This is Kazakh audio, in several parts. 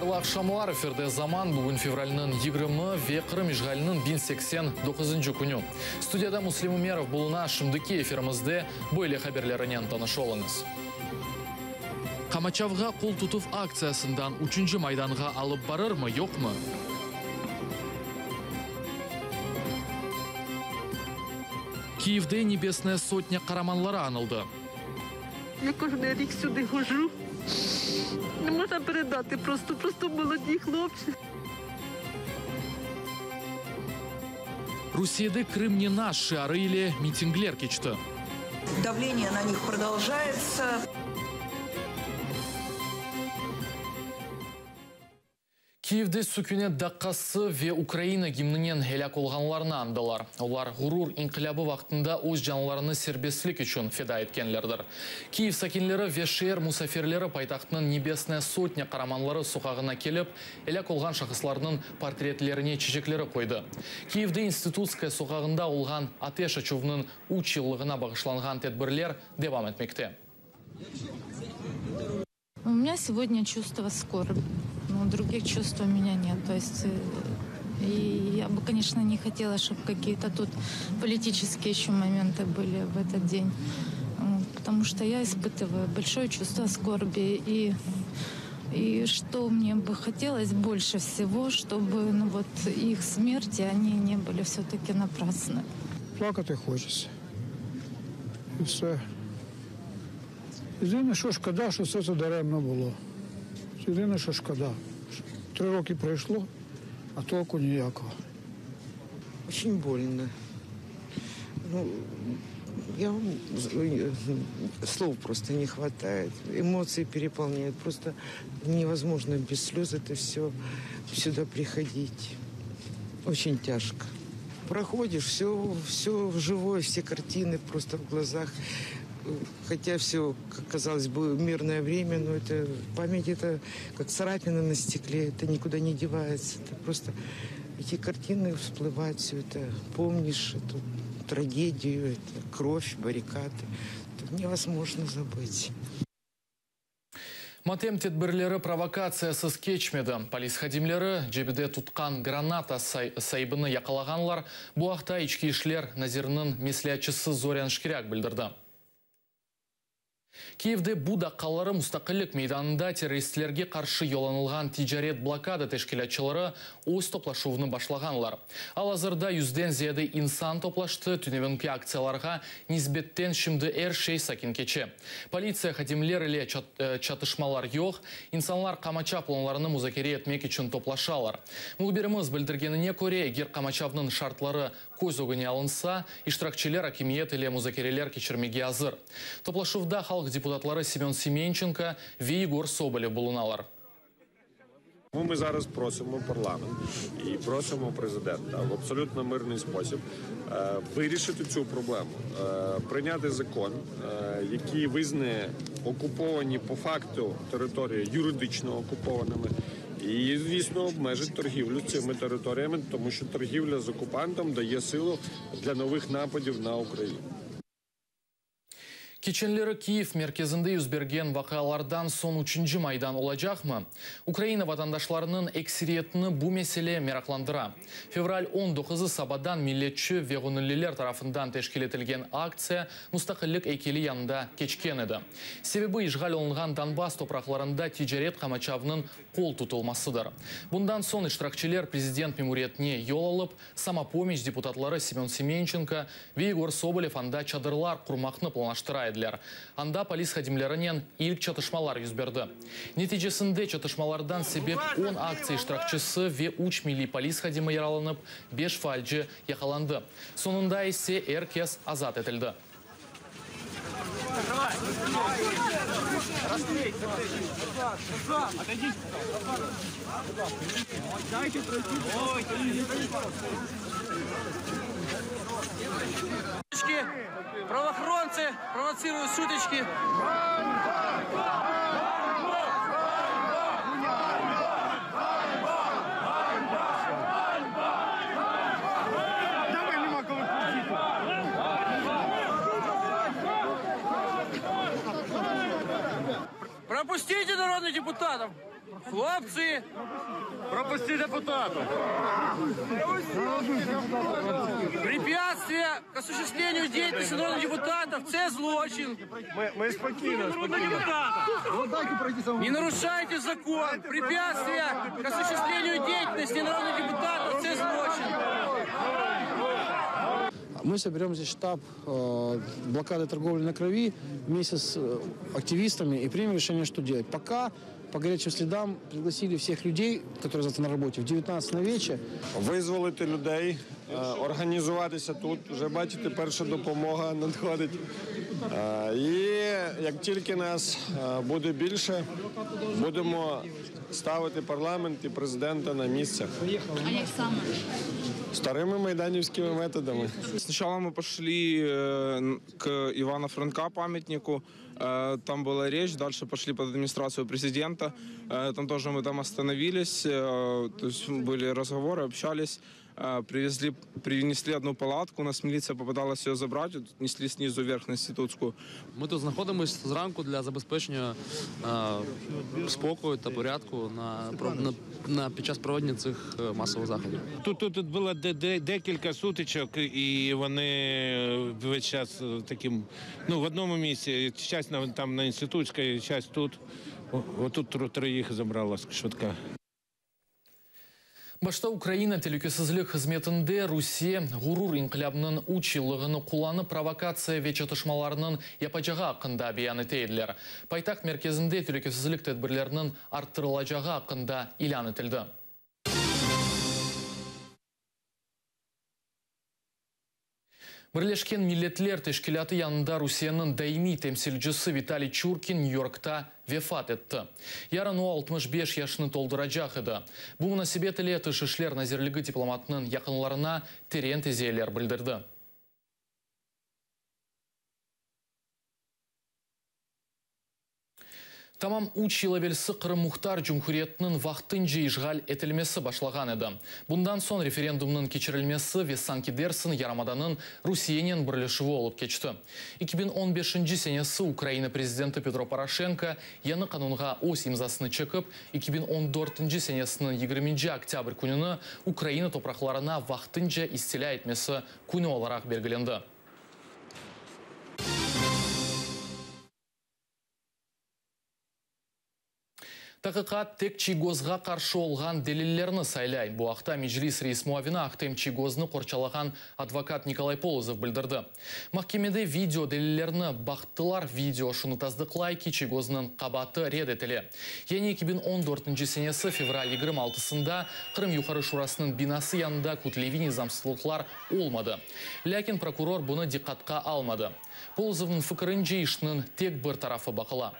Кайырлы акшамлар, эфирде заман бүгін февральның 20 ве Кырым ишгалінің 1089 күні. Студияда Муслим Умеров болуна шымдыки эфирімізде бойлы хаберлерінен таныш олыңыз. Камачавға қол тұтып акциясындан 3 майданға алып барыр мы, yok mu? Киевде небесная сотня караманлары анылды. Я кожен рік сюди хожу. Не можна передати, просто молоді хлопці. Русиеде Крым не наш, шиары или митинглер кечті. Давление на них продолжается. Киевде сүкіне даққасы ве Украина гимнінен хеляк олғанларына андылар. Олар ғурур инқилабы вақтында өз жанларыны сербестлік үшін феда еткенлердір. Киев сакинлері ве шер мусафирлері пайтақтының небесная сотня қараманлары сұқағына келіп, хеляк олған шақысларының портретлеріне чечеклері қойды. Киевде институтская сұқағында олған Атеша чувның 3 жылығына бағышланған тедбірлер девам етмекте. У меня сегодня чувство скорби. Но других чувств у меня нет. То есть и я бы, конечно, не хотела, чтобы какие-то тут политические еще моменты были в этот день. Потому что я испытываю большое чувство скорби. И что мне бы хотелось больше всего, чтобы их смерти, они не были все-таки напрасны. Плакати хочеться. І все. Єдине, що шкода, що все це даремно було. Єдине, що шкода. 3 роки пройшло, а толку ніякого. Очень больно. Слов просто не хватает. Эмоции переполняют. Просто невозможно без слез это все сюда приходить. Очень тяжко. Проходишь, все живое, все картины просто в глазах. Хотя все, как казалось бы, мирное время, но это память, это как царапина на стекле, это никуда не девается. Это просто эти картины всплывают, все это помнишь, эту трагедию, это кровь, баррикады. Это невозможно забыть. Матем тедбірлері провокациясыз кечмеді. Полис хадимлері жебеде тұтқан граната сайбыны яқалағанлар, бұл ақта ички ишлер назирінің меслячысы Зорян Шкиряк білдірді. Киевде Буда қалары мұстақылық мейданында террористлерге қаршы йоланылған тижарет блокада тешкелятчылары өз топлашуыны башлағанлар. Ал азырда 100-ден зияды инсан топлашты түневінкі акцияларға низбеттен шымды шей сакин кече. Полиция хадимлер или чатышмалар йоқ, инсанлар Камачав планларыны музакере етмек үшін топлашалар. Мұлберіміз білдіргеніне көре, егер Камачавның шартлары көз өгіне алынса, иштиракчилер акимиет или музакерелер кечірмеге азыр. Топлашувда халық депутатлары Семен Семенченко ве Егор Соболев болуналар. Ми зараз просимо парламент і просимо президента в абсолютно мирний спосіб вирішити цю проблему, прийняти закон, який визнає окуповані по факту території юридично окупованими і, звісно, обмежить торгівлю цими територіями, тому що торгівля з окупантом дає силу для нових нападів на Україну. Кеченлері Киев мерkezінде үзберген вақиялардан сон 3 майдан олacak mı? Украина ватандашларының эксиретіні bu mesele meraklandıra. Fevral 19-ı sabahdan milletçi ve gönüllüler tarafından teşkil etilgen akция Mustaqillik eykeli yanında keçken edi. Sebebi işgal olunған Donbas topraklarında ticaret Kamachavның kol tutulmasıdır. Bundan son iştirakçiler prezident memuriyetine yol alıp, Samopomощь депутатлары Семен Семенченко ve Егор Соболев анда çadırlar kurmakны planlaştıra. Анда полис хадимлерінен ilk çatışmalar yüzberdi. Neticesinde çatışmalardan sebep 10 akция iştirakçısı ve 3 milli polis hadimi yaralanıp 5 falcı yakalandı. Sonunda ise herkes azat edildi. Правоохранцы провоцируют шуточки. Пропустите народных депутатов! Хлопці, пропусти депутату. Препятствие к осуществлению деятельности народных депутатов – це злочин. Ми спокійно. Не нарушайте закон. Препятствие к осуществлению деятельности народных депутатов – це злочин. Мы соберем здесь штаб блокады торговли на крови вместе с активистами и примем решение, что делать. Пока по горячим следам пригласили всех людей, которые завтра на работе, в 19 на вечір. Визволити людей, організуватися тут. Вже бачите, перша допомога надходить. І як тільки нас буде більше, будемо ставити парламент і президента на місцях. А як саме? Старими майданівськими методами. Сначала мы пошли к Ивана Франка памятнику, там была речь, дальше пошли под администрацию президента, там тоже мы там остановились, то есть были разговоры, общались, принесли одну палатку, у нас міліція попадалась її забрати, несли знизу вверх на Інститутську. Ми тут знаходимося зранку для забезпечення спокою та порядку під час проведення цих масових заходів. Тут було декілька сутичок, і вони весь час таким, в одному місці, часть там на Інститутській, часть тут. Отут троїх забрала швидка. Башта Украина телекөсізлік қызметінде Русия ғурур инқилабының училығыны құланы провокация вечетішмаларының япажаға ақында бияны тейділер. Пайтақ мерkezінде телекөсізлік тәдбірлерінің арттырылажаға ақында илан етілді. Бірлешкен Миллетлер тешкілаты янында Русияның даими темсилчісі Виталий Чуркин Нью-Йоркта вефат етті. Ярын 65 яшыны толдырачақ еді. Бұл мұнасибетілі тышышлер назерлігі дипломатының яқынларына терен тезелер білдірді. Тамам училавелсі Қырым Мұхтар Жұмхуриетінің вақтынжы ишғал етілмесі башлаған еді. Бұндан сон референдумның кечірілмесі Весанки Дерсін Ярамаданын Русиенен бірлішігі олып кечті. 2015 сенесі Украина президенті Петро Порошенко яны қанунға ос имзасыны чекіп, 2014 сенесінің 20 октябрь күніні Украина топрақларына вақтынжы истеля етмесі күні оларақ белгіленді. Тақиқат тек чигозға қаршы олған делиллеріні сайлай. Бұл ақта Межлис рейс муавина ақтем чигозны қорчалаған адвокат Николай Полозов білдірді. Махкемеде видео делиллеріні бақтылар видео шуны таздықлайки чигознын қабаты ред етілі. Ені 2014 сенесі февраль 26-сында Қырым Юқары Шурасының бинасы янында күтлеви низамсыздылықлар олмады. Ләкин прокурор бұны диққатқа алмады. Полозовның фікірінже ішінің тек бір тарафы бақыла.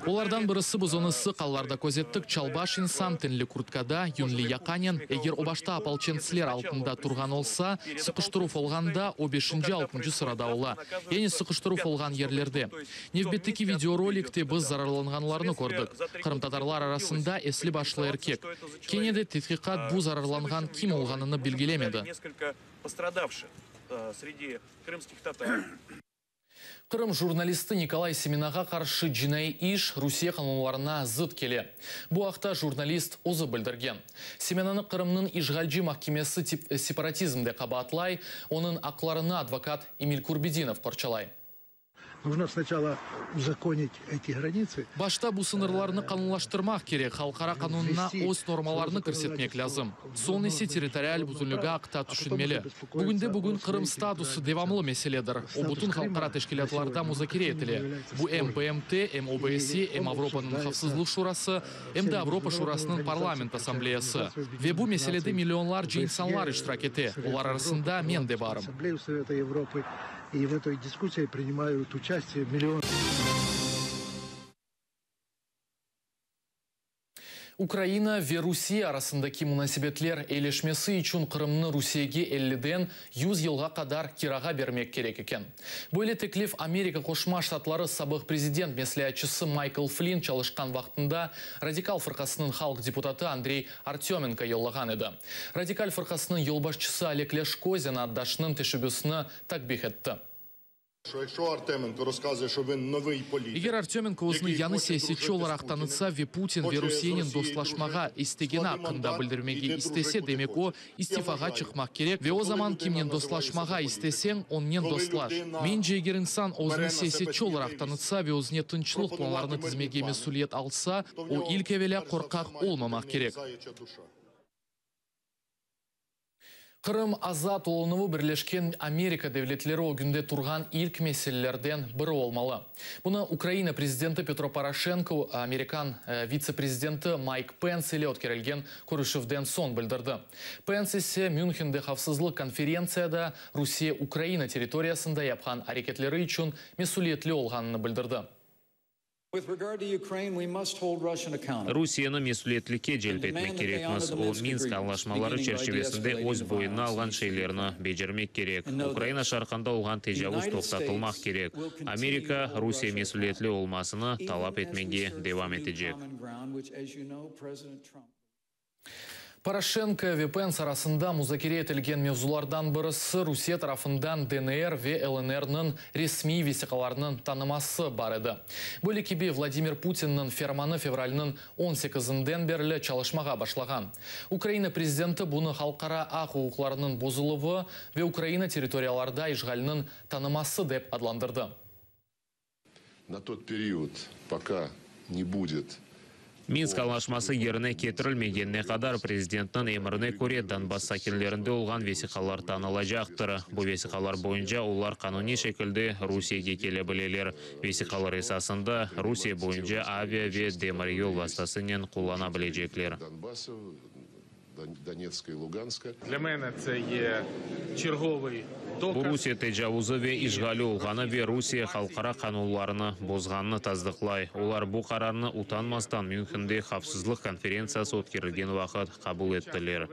Олардан бірісі бұзонысы қалларда көзеттік Чалбаш инсан тінлі күрткада Юнли Яканен, егер обашта апалченцлер алтында тұрған олса, сықыштыру фолғанда 15-6 сырада ола. Ені сықыштыру фолған ерлерде. Невбеттікі видеороликте біз зарарланғанларыны көрдік. Қырым татарлар арасында әслі башлы еркек. Кенеде тетқиқат бұ зарарланған ким олғаныны білгелемеді. Қырым журналисті Николай Семенаға қаршы жинай иш Русия қануналарына зыт келе. Бұл ақта журналист озы білдірген. Семенаны Қырымның ишғалжи махкемесі сепаратизмде қабатлай, оның ақларына адвокат Эмиль Курбединов қорчалай. Нужно сначала узаконить эти границы. Башта бұл сынырларыны қанунлаштырмақ керек, халқара қанунына ос нормаларыны көрсетмек лазым. Сол несе территориаль бұтынлыға ақта түшінмелі. Бүгін Қырым статусы девамлы меселедір. О бұтын халқара тешкілетларда музакире етілі. Бұл МБМТ, МОБСЕ, Авропаның Хавсызлық шурасы, МД Авропа шурасының парламент ассамблеясы. Ве бұл меселеде миллионлар инсанлар иштирак ете. Олар арасында мен де барым. И в этой дискуссии принимают участие миллионы. Украина ве Русия арасындаки мунасибетлер елешмесі үшін Қырымны Русияге 50-ден 100 елға қадар кираға бермек керек екен. Бөйле теклиф Америка Қошма Штатлары сабық президент меслиятчысы Майкл Флинн чалышқан вақтында радикал фырқасының халық депутаты Андрей Артеменко еллаған еді. Радикал фырқасының елбашчысы Олег Ляшко зена аддашының тешібісіні такбих етті. Егер Артеменко озны яны сессичи оларақ танытса, ве Путин, ве Русенин достлашмаға истегена қында білдірмеге истесе, демек о истифаға чықмақ керек. Ве о заман кимнен достлашмаға истесең, оннен достлаш. Мен же егер инсан озны сессичи оларақ танытса, ве озне тынчылық планларны тізмеге месулиет алса, о илкевеле қорқақ олмамақ керек. Қырым азат олынығы Бірлешкен Америка девлетлері о күнде тұрған ilk меселелерден бірі олмалы. Бұны Украина президенті Петро Порошенко, Американ вице-президенті Майк Пенс еле өткерілген көрішівден сон білдірді. Пенс есе Мюнхенде қавсызлық конференцияда Русия-Украина территориясында япқан әрекетлері үшін месулиетлі олғанını білдірді. Русияны месулиетлікке желпетмек керекміз. Ол Минск аңлашмалары черчевесінде өз бойына алған шейлеріні бежермек керек. Украина шарқанда олған тежавуз тоқтатылмақ керек. Америка Русия месулиетлі олмасыны талап етмеге девам етежек. Порошенко ве Пенс арасында музакире етілген мевзулардан бірісі Русия тарафындан ДНР ве ЛНР'нын ресми весиқаларының танымасы бар еді. Бөлі кебе Владимир Путиннің ферманы февральның 18-ден берлі чалышмаға башлаған. Украина президенті бұны халқара ақ уқларының бозылығы ве Украина территорияларда ишғалының танымасы деп адландырды. На тот период, пока не будет Минск аңлашмасы еріне кетірілмегенне қадар президенттің еміріне көре Донбасс сакинлерінде олған весиқалар танылажақтыр. Бұл весиқалар бойынша олар қануни шекілді Русияге келе білелер. Весиқалар есасында Русия бойынша авиа ве демарьол вастасынен қолана білежеклер. Донецька і Луганська. Для мене це є черговий Бұл Русия тежавузы ве ишғалі олғаны ве Русия халқара қануларыны бозғанны таздықлай. Олар бұл қарарыны утанмастан Мюнхенде қавсызлық конференциясы өткерілген вақыт қабыл еттілер.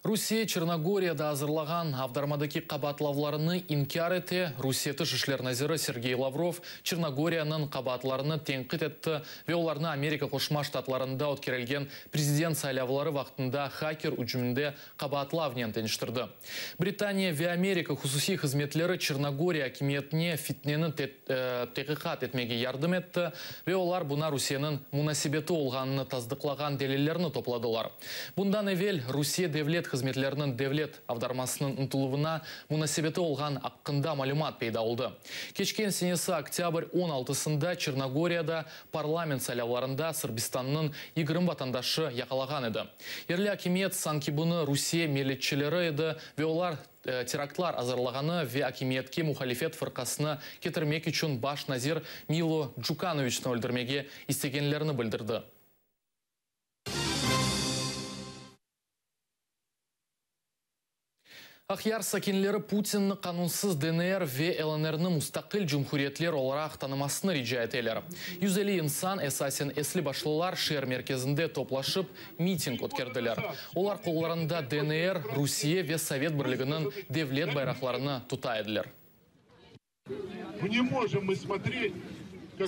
Русия Черногорияда азырлаған авдармадаки қабатлавларыны инкар ете. Русия тышышлер назиры Сергей Лавров Черногорияның қабатларыны тенқит етті ве оларны Америка Қошма Штатларында өткерілген президент сайлавлары вақтында хакер үжімінде қабатлавнен тенштірді. Британия ве Америка хусуси қызметлері Черногория акиметіне фитнені текиқат етмеге ярдым етті ве олар бұна Русияның мунасибеті олғаныны таздықлаған делелеріні топладылар. Бұндан евел Русия девлет қызметлерінің девлет авдармасының ұнтылуына мунасибеті олған аққында малюмат пейда олды. Кешкен сенесі октябрь 16-сында Черногорияда парламент сайлауларында Сырбистанның 20 ватандашы яқалаған еді. Ерлі акимет санкибуны Русия мелетчілері еді ве олар терактлар азырлағаны ве акиметке мухалифет фырқасыны кетірмек үшін баш назир Мило Джукановичны өлдірмеге истегенлеріні білдірді. Ақяр сакинлері Путинні қанунсыз ДНР ве ЛНР'ны мұстақыл жүмхуриетлер оларақ танымасыны риджа етелер. 150 инсан эсасен эсли башлылар шер мерkezінде топлашып митинг өткерділер. Олар қолларында ДНР, Русия ве Совет бірлігінің девлет байрақларыны тута еділер. Не можем мы смотреть.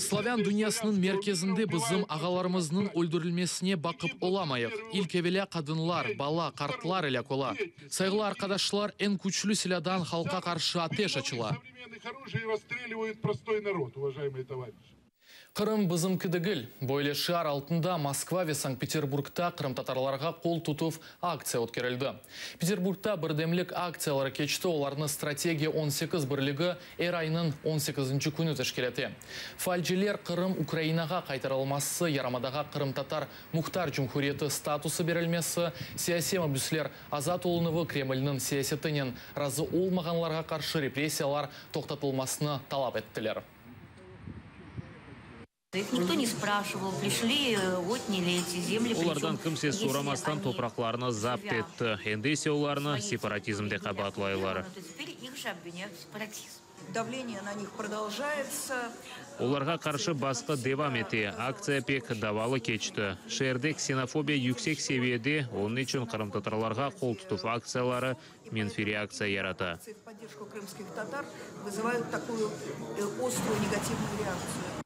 Славян дүниясының мерkezінде бізім ағаларымызның өлдірілмесіне бақып оламайық. Илкевеле қадынлар, бала, қартлар еле кола. Сайғылы арқадашлар ән күчлі силядан халқа қаршы атеш açыла. Қырым бізім кідігіл. Бойле шар алтында Москва ве Санкт-Петербургта Қырым татарларға қол тұтып акция өткерілді. Петербургта бірдемлік акциялары кечті, оларны стратегия 18 бірлігі әр айының 18-ші күні тәшкелеті. Фальжелер Қырым Украинаға қайтарылмасы, ярамадаға Қырым татар мұхтар жүмхуриеті статусы берілмесі, сияси мобюслер азат олынығы Кремльнің сиясетінен разы олмағанларға қаршы репрессиялар тоқтатылмасыны талап еттілер. Их никто не спрашивал, пришли, отняли эти земли. Олардан кімсе сурамастан топрақларыны запт етті. Ендесе оларны сепаратизмде қабатлайлар. Давление на них продолжается. Оларға қаршы басқы девам ете. Акция пек давалы кечті. Шерде ксенофобия yüksek seviyede, onun için Қырым татарларға қол тұтып акциялары менфири акция ярата. В поддержку крымских татар вызывают такую острую негативную реакцию.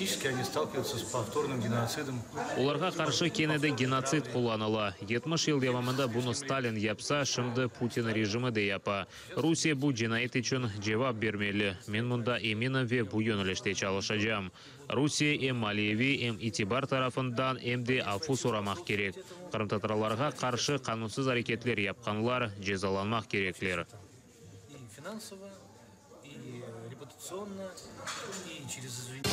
фактически они сталкиваются с повторным геноцидом. Уларга каршы кенеде геноцид куланыла. 70 ел явамында буны Сталин япса, шымды Путин режимі де япа. Русия бу жинайт үшін жевап бермелі. Мен мұнда Еминове бу йөнелеште чалышачам. Русия эм Малиеви, эм Итибар тарафындан эмде афу сурамақ керек. Қырым-татарларға қаршы қанунсыз әрекетлер япқанлар жезаланмақ кереклер. И финансово, и репутационно, и через извинения.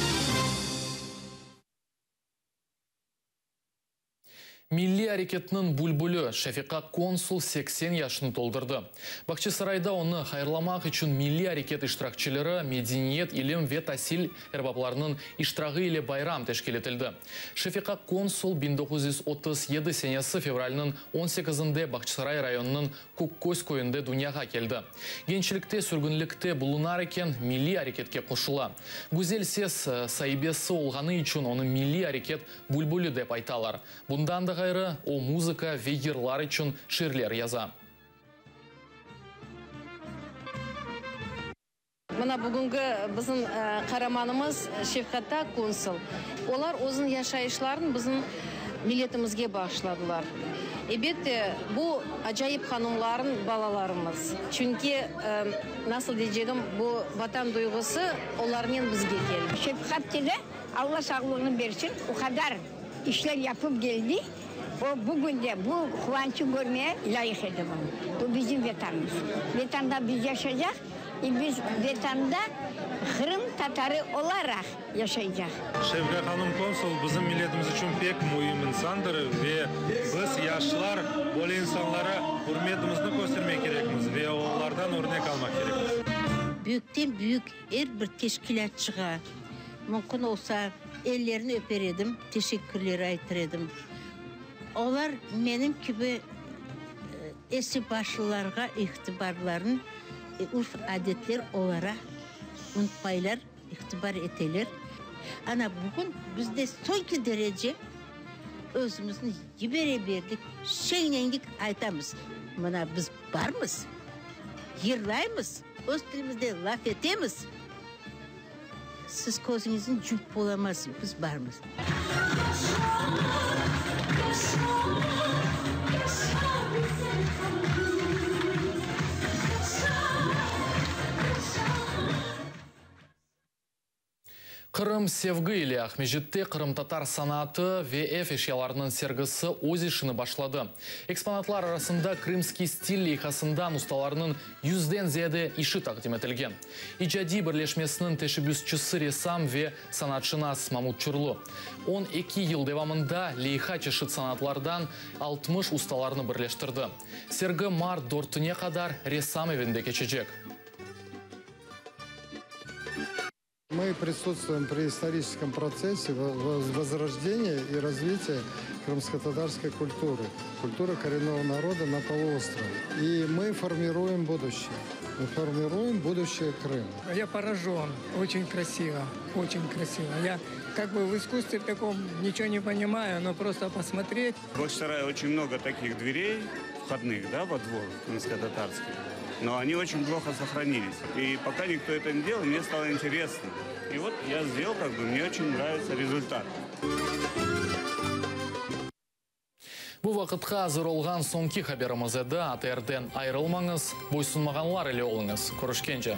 Milli әрекетінің бүлбүлі Шафиқа консул 80 яшын толдырды. Бақчысарайда оны хайырламақ үшін milli әрекет иштиракчылары медениет, илим ве тасил эрбапларының иштирагы иле байрам тешкил етілді. Шафиқа консул 1937 сенесі февральның 18-інде Бақчысарай районының Көккөз көйінде дүнияға келді. Геншілікте, сүргінлікте бұлынар екен milli әрекетке қошыла. Гүзел сес сайбесі олғаны үшін оны milli әрекет бүлбүлі деп айталар. Бұндан да ғайры о музыка вегерлар үшін ширлер яза. Мына бүгінгі біздің қараманымыз Шефқата консул. Олар өзін яшайышларын біздің милетімізге bağışladılar. Elbette bu acayip hanımların balalarımız. Çünkü nasıl diyeceğim bu vatan duygusu onların bizge geldi. Şefkatli Allah sağlığını versin. O kadar işler yapıp geldi. O bugün de bu kıvancı görmeye layık edemem. Bu bizim vatanımız. Vatanda biz yaşayacak. Biz vatanda Kırım Tatarı olarak yaşayacak. Şevkat Hanım konsul bizim milletimiz için pek mühim insandır ve biz yaşlılar bu insanlara hürmetimizni göstermek gerekmiz ve onlardan örnek almak gerekmiz. Büyükten büyük her bir teşkilatçıga mümkün olsa ellerini öper edim, teşekkürleri aytır edim. Onlar benim gibi eski başlılarga itibarların urf adetler olarak unutmaylar, itibar eteler. Ana bugün bizde sonki derece özümüzün yibere berdik, şeylendik aytamız. Buna biz barmız, yırlayımız, öz dilimizde laf etemiz. Siz közünüzün cüp olamazsın, biz barmız. Кырым Севгы или Ахмежитте Кырым-татар санаты ВФ эшяларының сергісі өз ішіні башлады. Экспонатлар арасында крымский стиль лейхасында ұсталарының 100-ден зияде іші тақдим етілген. Ижади бірлешмесінің тәшібүсчісі ресам ве санатшынас Мамут Чурлу. 12 ел девамында лейха чешіт санатлардан 60 ұсталарыны бірлештірді. Сергі март дортыне қадар ресам евінде кечежек. Мы присутствуем при историческом процессе возрождения и развития крымско-татарской культуры, культуры коренного народа на полуострове. И мы формируем будущее. Мы формируем будущее Крыма. Я поражен. Очень красиво. Очень красиво. Я как бы в искусстве таком ничего не понимаю, но просто посмотреть. В Бахчисарае очень много таких дверей входных, да, во двор крымско-татарский. Но они очень плохо сохранились. И пока никто это не делал, мне стало интересно. И вот я сделал, как бы, мне очень нравится результат. Бұл вақытқа азыр олған соңки хабарымыз еді. АТР-ден айрылмаңыз, бойсунмағанлар еле олыңыз. Көрішкенше.